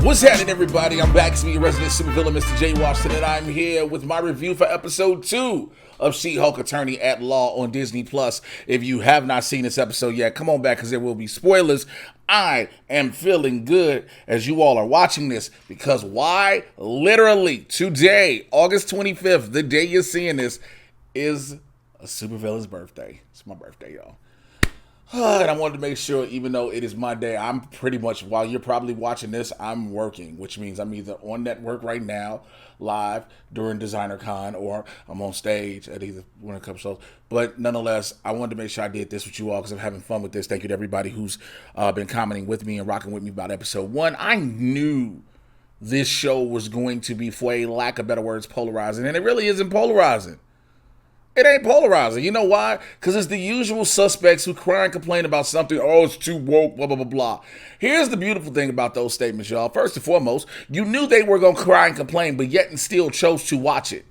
What's happening, everybody? I'm back to your resident supervillain, Mr. J. Washington, and I'm here with my review for episode 2 of She-Hulk Attorney at Law on Disney+. If you have not seen this episode yet, come on back because there will be spoilers. I am feeling good as you all are watching this because why? Literally today, August 25th, the day you're seeing this, is a supervillain's birthday. It's my birthday, y'all. And I wanted to make sure, even though it is my day, I'm pretty much, while you're probably watching this, I'm working, which means I'm either on network right now, live during Designer Con, or I'm on stage at either one of the couple shows. But nonetheless, I wanted to make sure I did this with you all because I'm having fun with this. Thank you to everybody who's been commenting with me and rocking with me about episode 1. I knew this show was going to be, for a lack of better words, polarizing, and it really isn't polarizing. It ain't polarizing. You know why? Because it's the usual suspects who cry and complain about something. Oh, it's too woke, blah, blah, blah, blah. Here's the beautiful thing about those statements, y'all. First and foremost, you knew they were going to cry and complain, but yet and still chose to watch it.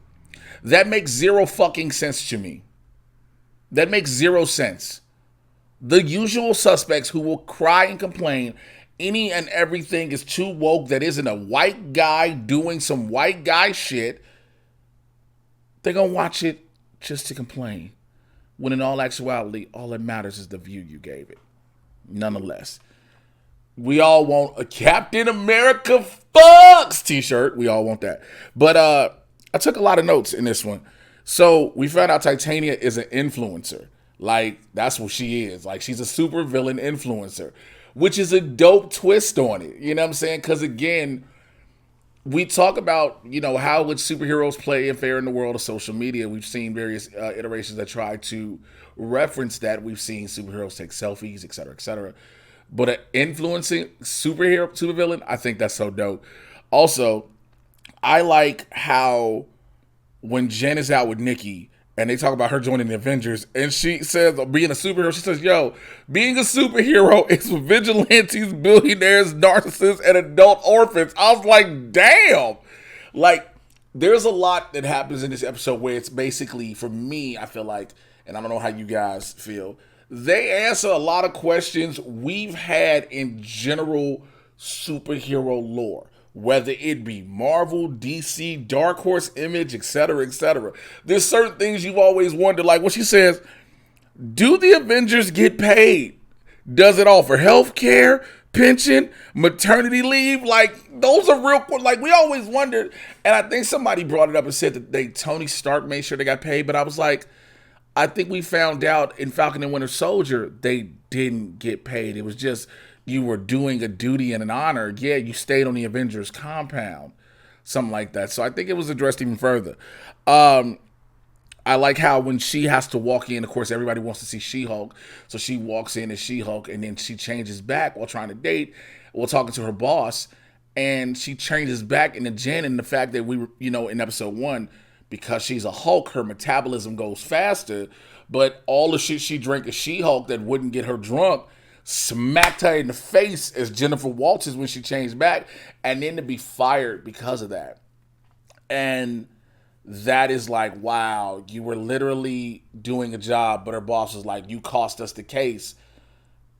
That makes zero fucking sense to me. That makes zero sense. The usual suspects who will cry and complain any and everything is too woke that isn't a white guy doing some white guy shit, they're going to watch it just to complain, when in all actuality, all that matters is the view you gave it. Nonetheless, we all want a Captain America fucks t-shirt. We all want that. But I took a lot of notes in this one. So we found out Titania is an influencer. Like, that's what she is. Like, she's a super villain influencer, which is a dope twist on it. You know what I'm saying? Because again, we talk about, you know, how would superheroes play and fare in the world of social media. We've seen various iterations that try to reference that. We've seen superheroes take selfies, et cetera, et cetera. But an influencing supervillain, I think that's so dope. Also, I like how when Jen is out with Nikki and they talk about her joining the Avengers, and she says, being a superhero, she says, yo, being a superhero is for vigilantes, billionaires, narcissists, and adult orphans. I was like, damn. Like, there's a lot that happens in this episode where it's basically, for me, I feel like, and I don't know how you guys feel, they answer a lot of questions we've had in general superhero lore. Whether it be Marvel, DC, Dark Horse, Image, etc., etc. There's certain things you've always wondered, like what she says, do the Avengers get paid? Does it offer health care, pension, maternity leave? Like, those are real, like, we always wondered, and I think somebody brought it up and said that Tony Stark made sure they got paid, but I was like, I think we found out in Falcon and Winter Soldier, they didn't get paid. It was just, you were doing a duty and an honor. Yeah, you stayed on the Avengers compound. Something like that. So I think it was addressed even further. I like how when she has to walk in, of course, everybody wants to see She-Hulk. So she walks in as She-Hulk and then she changes back while trying to date, while talking to her boss. And she changes back into Jen, and the fact that we were, you know, in episode 1, because she's a Hulk, her metabolism goes faster. But all the shit she drank as She-Hulk that wouldn't get her drunk smacked her in the face as Jennifer Walters when she changed back, and then to be fired because of that. And that is like, wow, you were literally doing a job, but her boss was like, you cost us the case.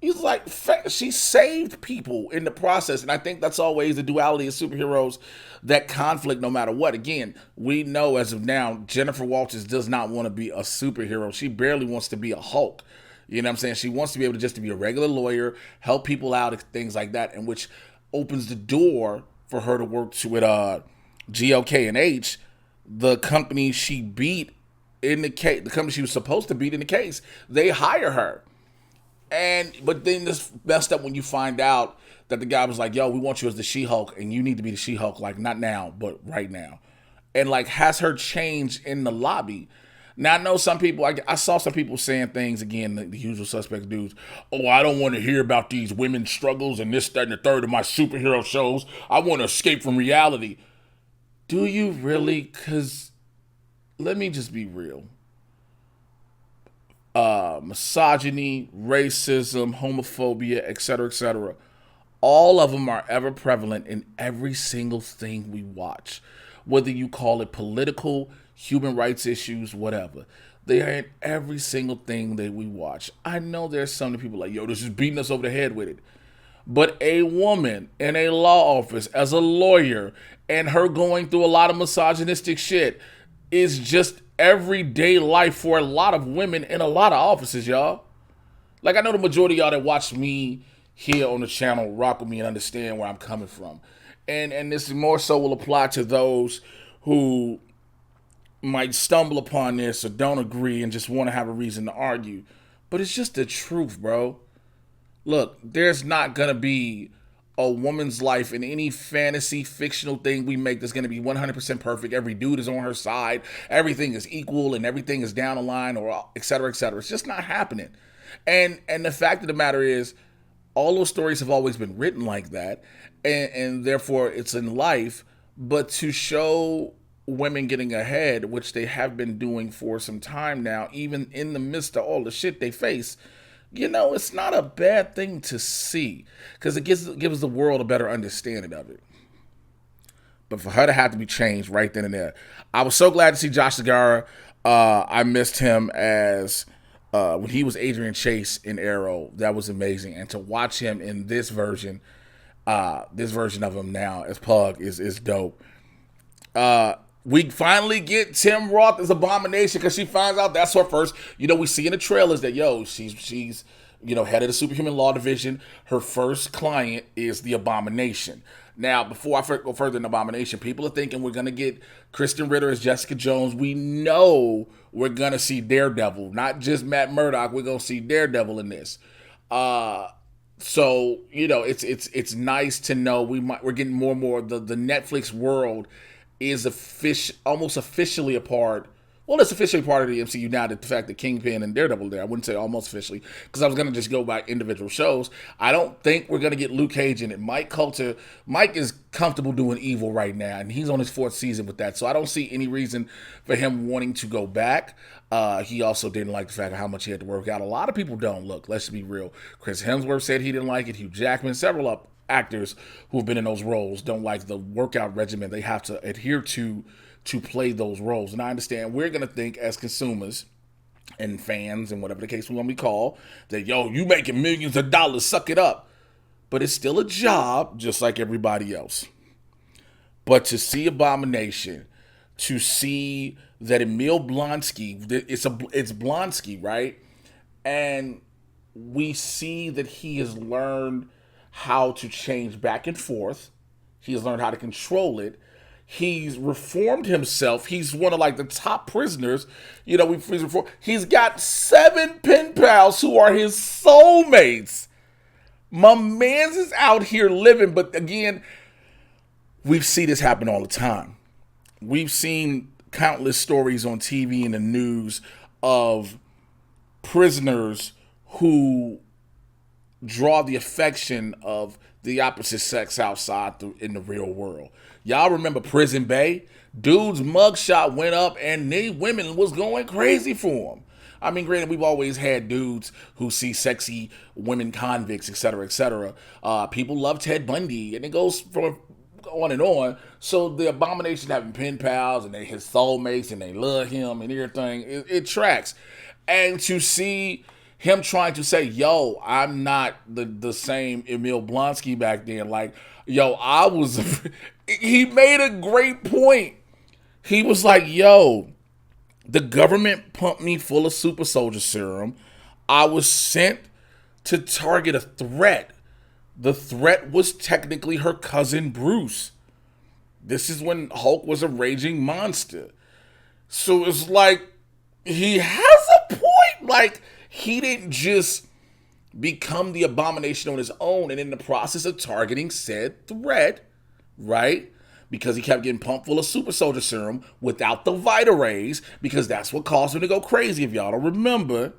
He's like, she saved people in the process. And I think that's always the duality of superheroes, that conflict no matter what. Again, we know as of now, Jennifer Walters does not want to be a superhero. She barely wants to be a Hulk. You know what I'm saying? She wants to be able to just to be a regular lawyer, help people out, things like that, and which opens the door for her to work with GLK and H, the company she beat in the case, the company she was supposed to beat in the case. They hire her. But then this messed up when you find out that the guy was like, yo, we want you as the She-Hulk, and you need to be the She-Hulk, like, not now, but right now. And, like, has her change in the lobby. Now, I know some people, I saw some people saying things, again, the usual suspect dudes, oh, I don't want to hear about these women's struggles and this, that, and the third of my superhero shows. I want to escape from reality. Do you really? Because let me just be real. Misogyny, racism, homophobia, etc., all of them are ever prevalent in every single thing we watch. Whether you call it political, human rights issues, whatever. They are in every single thing that we watch. I know there's some people like, yo, this is beating us over the head with it. But a woman in a law office as a lawyer and her going through a lot of misogynistic shit is just everyday life for a lot of women in a lot of offices, y'all. Like, I know the majority of y'all that watch me here on the channel rock with me and understand where I'm coming from. And this more so will apply to those who might stumble upon this or don't agree and just want to have a reason to argue. But it's just the truth, bro. Look, there's not going to be a woman's life in any fantasy fictional thing we make that's going to be 100% perfect. Every dude is on her side. Everything is equal and everything is down the line, or et cetera, et cetera. It's just not happening. And the fact of the matter is, all those stories have always been written like that. And therefore it's in life. But to show women getting ahead, which they have been doing for some time now, even in the midst of all the shit they face, you know, it's not a bad thing to see, because it gives the world a better understanding of it. But for her to have to be changed right then and there, I was so glad to see Josh Segarra. I missed him as when he was Adrian Chase in Arrow. That was amazing, and to watch him in this version of him now as Pug is dope. We finally get Tim Roth as Abomination, because she finds out that's her first. You know, we see in the trailers that, she's head of the Superhuman Law Division. Her first client is the Abomination. Now, before I go further in Abomination, people are thinking we're going to get Kristen Ritter as Jessica Jones. We know we're going to see Daredevil, not just Matt Murdock. We're going to see Daredevil in this. So, it's nice to know we're getting more and more. The Netflix world is almost officially a part. Well, it's officially part of the MCU now, that the fact that Kingpin and Daredevil are there. I wouldn't say almost officially, because I was going to just go by individual shows. I don't think we're going to get Luke Cage in it. Mike is comfortable doing evil right now, and he's on his 4th season with that. So I don't see any reason for him wanting to go back. He also didn't like the fact of how much he had to work out. A lot of people don't. Look, let's be real. Chris Hemsworth said he didn't like it. Hugh Jackman, several actors who have been in those roles don't like the workout regimen they have to adhere to play those roles. And I understand we're going to think as consumers and fans and whatever the case we want to call that, you making millions of dollars, suck it up. But it's still a job just like everybody else. But to see Abomination, to see that Emil Blonsky, it's Blonsky, right? And we see that he has learned how to change back and forth. He has learned how to control it. He's reformed himself. He's one of the top prisoners. He's got 7 pen pals who are his soulmates. My man's is out here living. But again, we see this happen all the time. We've seen countless stories on TV and the news of prisoners who draw the affection of the opposite sex outside in the real world. Y'all remember Prison Bay? Dude's mugshot went up and the women was going crazy for him. I mean, granted, we've always had dudes who see sexy women convicts, et cetera, et cetera. People love Ted Bundy, and it goes from on and on. So the Abomination having pen pals and they his soulmates and they love him and everything, it tracks. And to see him trying to say, I'm not the same Emil Blonsky back then. I was... He made a great point. He was like, the government pumped me full of super soldier serum. I was sent to target a threat. The threat was technically her cousin Bruce. This is when Hulk was a raging monster. So it's like, he has a point. He didn't just become the Abomination on his own and in the process of targeting said threat, right? Because he kept getting pumped full of super soldier serum without the Vita rays, because that's what caused him to go crazy. If y'all don't remember,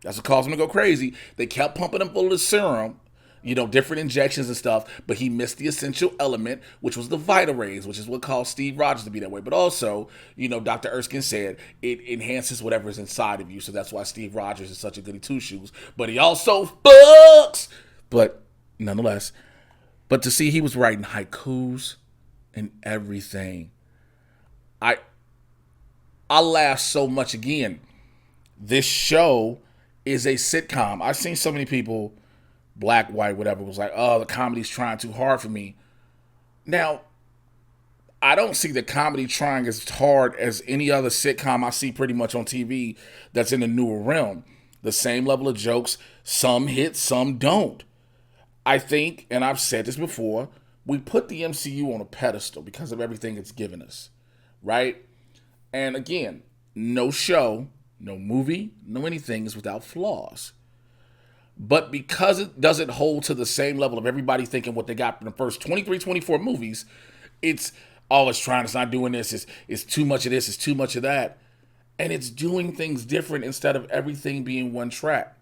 that's what caused him to go crazy. They kept pumping him full of the serum, different injections and stuff, but he missed the essential element, which was the Vita rays, which is what caused Steve Rogers to be that way. But also, Dr. Erskine said it enhances whatever is inside of you, so that's why Steve Rogers is such a goody two-shoes. But he also fucks! But nonetheless, but to see he was writing haikus and everything, I laughed so much. Again, this show is a sitcom. I've seen so many people black, white, whatever, was like, oh, the comedy's trying too hard for me. Now, I don't see the comedy trying as hard as any other sitcom I see pretty much on TV that's in the newer realm. The same level of jokes, some hit, some don't. I think, and I've said this before, we put the MCU on a pedestal because of everything it's given us, right? And again, no show, no movie, no anything is without flaws. But because it doesn't hold to the same level of everybody thinking what they got from the first 23, 24 movies, it's, oh, it's not doing this, it's too much of this, it's too much of that. And it's doing things different instead of everything being one track.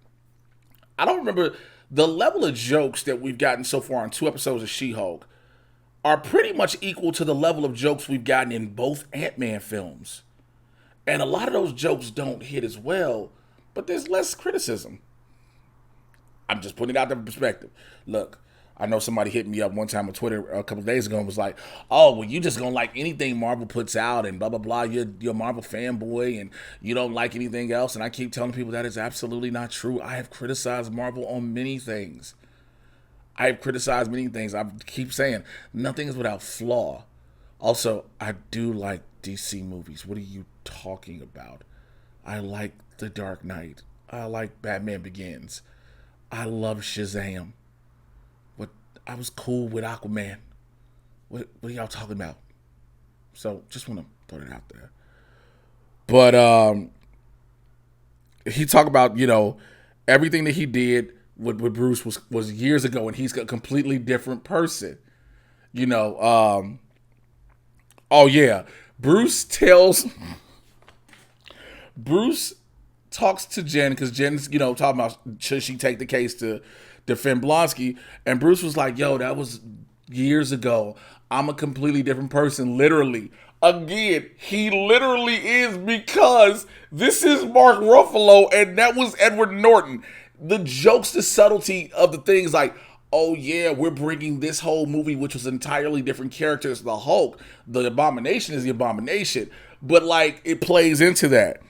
I don't remember the level of jokes that we've gotten so far on 2 episodes of She-Hulk are pretty much equal to the level of jokes we've gotten in both Ant-Man films. And a lot of those jokes don't hit as well, but there's less criticism. I'm just putting it out there in perspective. Look, I know somebody hit me up one time on Twitter a couple of days ago and was like, oh, well, you just gonna like anything Marvel puts out and blah, blah, blah. You're a Marvel fanboy and you don't like anything else. And I keep telling people that is absolutely not true. I have criticized Marvel on many things. I keep saying nothing is without flaw. Also, I do like DC movies. What are you talking about? I like The Dark Knight. I like Batman Begins. I love Shazam. I was cool with Aquaman. What are y'all talking about? So just want to put it out there. But he talked about, everything that he did with Bruce was years ago, and he's a completely different person. Oh yeah. Bruce talks to Jen because Jen's, talking about should she take the case to defend Blonsky, and Bruce was like, yo, that was years ago. I'm a completely different person, literally. Again, he literally is, because this is Mark Ruffalo and that was Edward Norton. The jokes, the subtlety of the things like, oh yeah, we're bringing this whole movie, which was entirely different characters, the Hulk, the Abomination is the Abomination, but like it plays into that.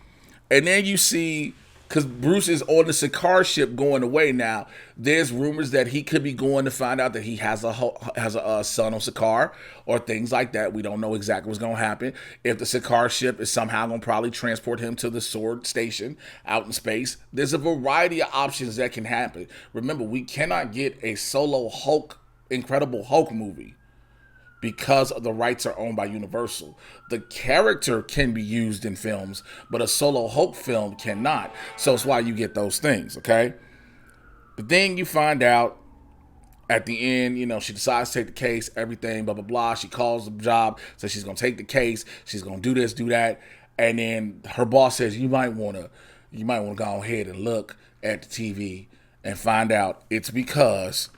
And then you see, because Bruce is on the Sakaar ship going away now, there's rumors that he could be going to find out that he has a son on Sakaar or things like that. We don't know exactly what's going to happen. If the Sakaar ship is somehow going to probably transport him to the Sword Station out in space, there's a variety of options that can happen. Remember, we cannot get a solo Hulk, Incredible Hulk movie, because the rights are owned by Universal. The character can be used in films, but a solo Hulk film cannot. So it's why you get those things, okay? But then you find out at the end, she decides to take the case, everything, blah, blah, blah. She calls the job, says she's going to take the case. She's going to do this, do that. And then her boss says, you might want to go ahead and look at the TV and find out it's because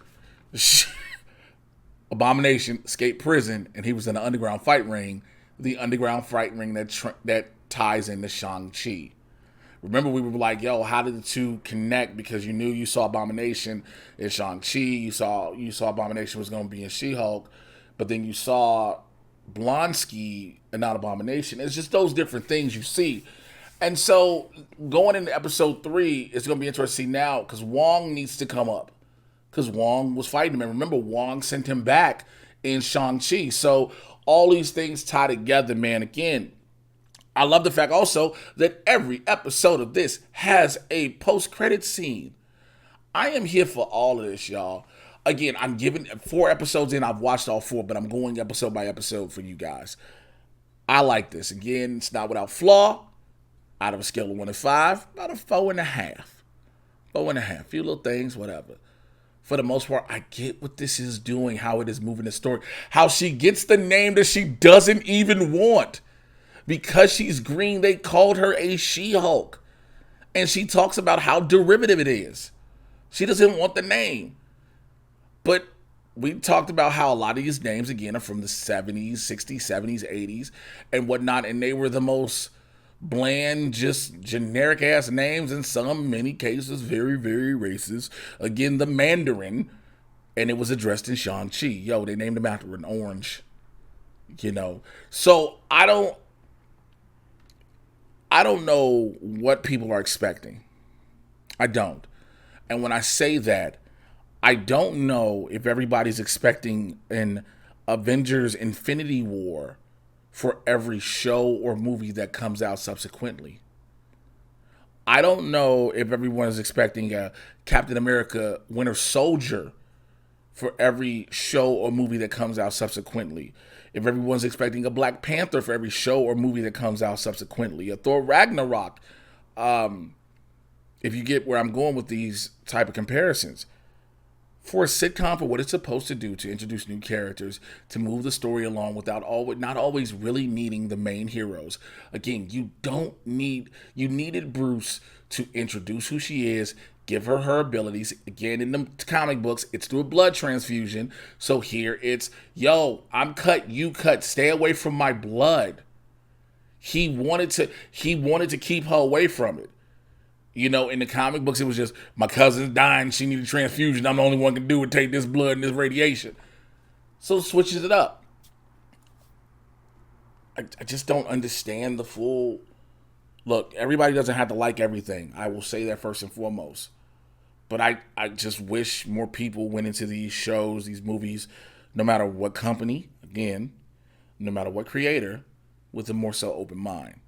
Abomination escaped prison, and he was in an underground fight ring, the underground fight ring that ties into Shang-Chi. Remember, we were like, yo, how did the two connect? Because you saw Abomination in Shang-Chi, you saw Abomination was going to be in She-Hulk, but then you saw Blonsky and not Abomination. It's just those different things you see. And so going into episode 3, it's going to be interesting now because Wong needs to come up. Because Wong was fighting him. And remember, Wong sent him back in Shang-Chi. So all these things tie together, man. Again, I love the fact also that every episode of this has a post-credit scene. I am here for all of this, y'all. Again, I'm giving 4 episodes in. I've watched all 4, but I'm going episode by episode for you guys. I like this. Again, it's not without flaw. Out of a scale of 1 to 5, about a 4.5. 4.5. Few little things, whatever. For the most part, I get what this is doing, how it is moving the story, how she gets the name that she doesn't even want. Because she's green, they called her a She-Hulk. And she talks about how derivative it is. She doesn't want the name. But we talked about how a lot of these names, again, are from the 70s, 60s, 70s, 80s, and whatnot. And they were the most bland, just generic ass names, in many cases, very, very racist. Again, the Mandarin, and it was addressed in Shang-Chi. Yo, they named him after an orange, So I don't know what people are expecting. I don't. And when I say that, I don't know if everybody's expecting an Avengers Infinity War for every show or movie that comes out subsequently. I don't know if everyone is expecting a Captain America Winter Soldier for every show or movie that comes out subsequently. If everyone's expecting a Black Panther for every show or movie that comes out subsequently. A Thor Ragnarok. If you get where I'm going with these type of comparisons. For a sitcom, for what it's supposed to do, to introduce new characters, to move the story along without not always really needing the main heroes. Again, you needed Bruce to introduce who she is, give her her abilities. Again, in the comic books, it's through a blood transfusion. So here it's, yo, I'm cut, you cut, stay away from my blood. He wanted to keep her away from it. You know, in the comic books, it was just, my cousin's dying, she needed a transfusion, I'm the only one who can do it, take this blood and this radiation. So it switches it up. I just don't understand the full... Look, everybody doesn't have to like everything. I will say that first and foremost. But I just wish more people went into these shows, these movies, no matter what company, again, no matter what creator, with a more so open mind.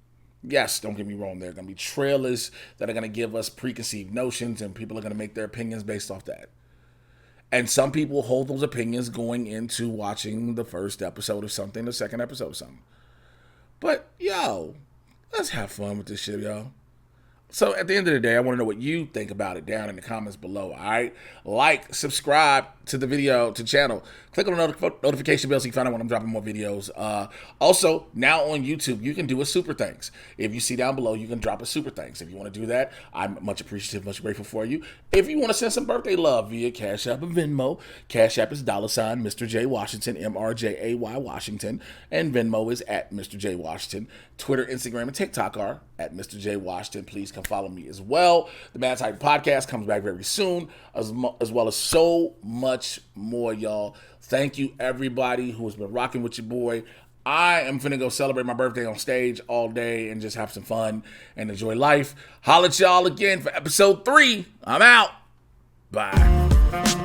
Yes, don't get me wrong, there are going to be trailers that are going to give us preconceived notions, and people are going to make their opinions based off that. And some people hold those opinions going into watching the first episode of something, the second episode of something. But, yo, let's have fun with this shit, yo. So at the end of the day, I want to know what you think about it down in the comments below, all right? Like, subscribe to the video, to the channel. Click on the notification bell so you find out when I'm dropping more videos. Also, now on YouTube, you can do a super thanks. If you see down below, you can drop a super thanks. If you want to do that, I'm much appreciative, much grateful for you. If you want to send some birthday love via Cash App and Venmo, Cash App is $ Mr. J Washington, MRJAY Washington, and Venmo is at Mr. J Washington. Twitter, Instagram, and TikTok are at Mr. J Washington. Please come follow me as well. The Mad Titan Podcast comes back very soon, as well as so much more, y'all. Thank you, everybody who has been rocking with your boy. I am finna go celebrate my birthday on stage all day and just have some fun and enjoy life. Holla at y'all again for episode 3. I'm out. Bye.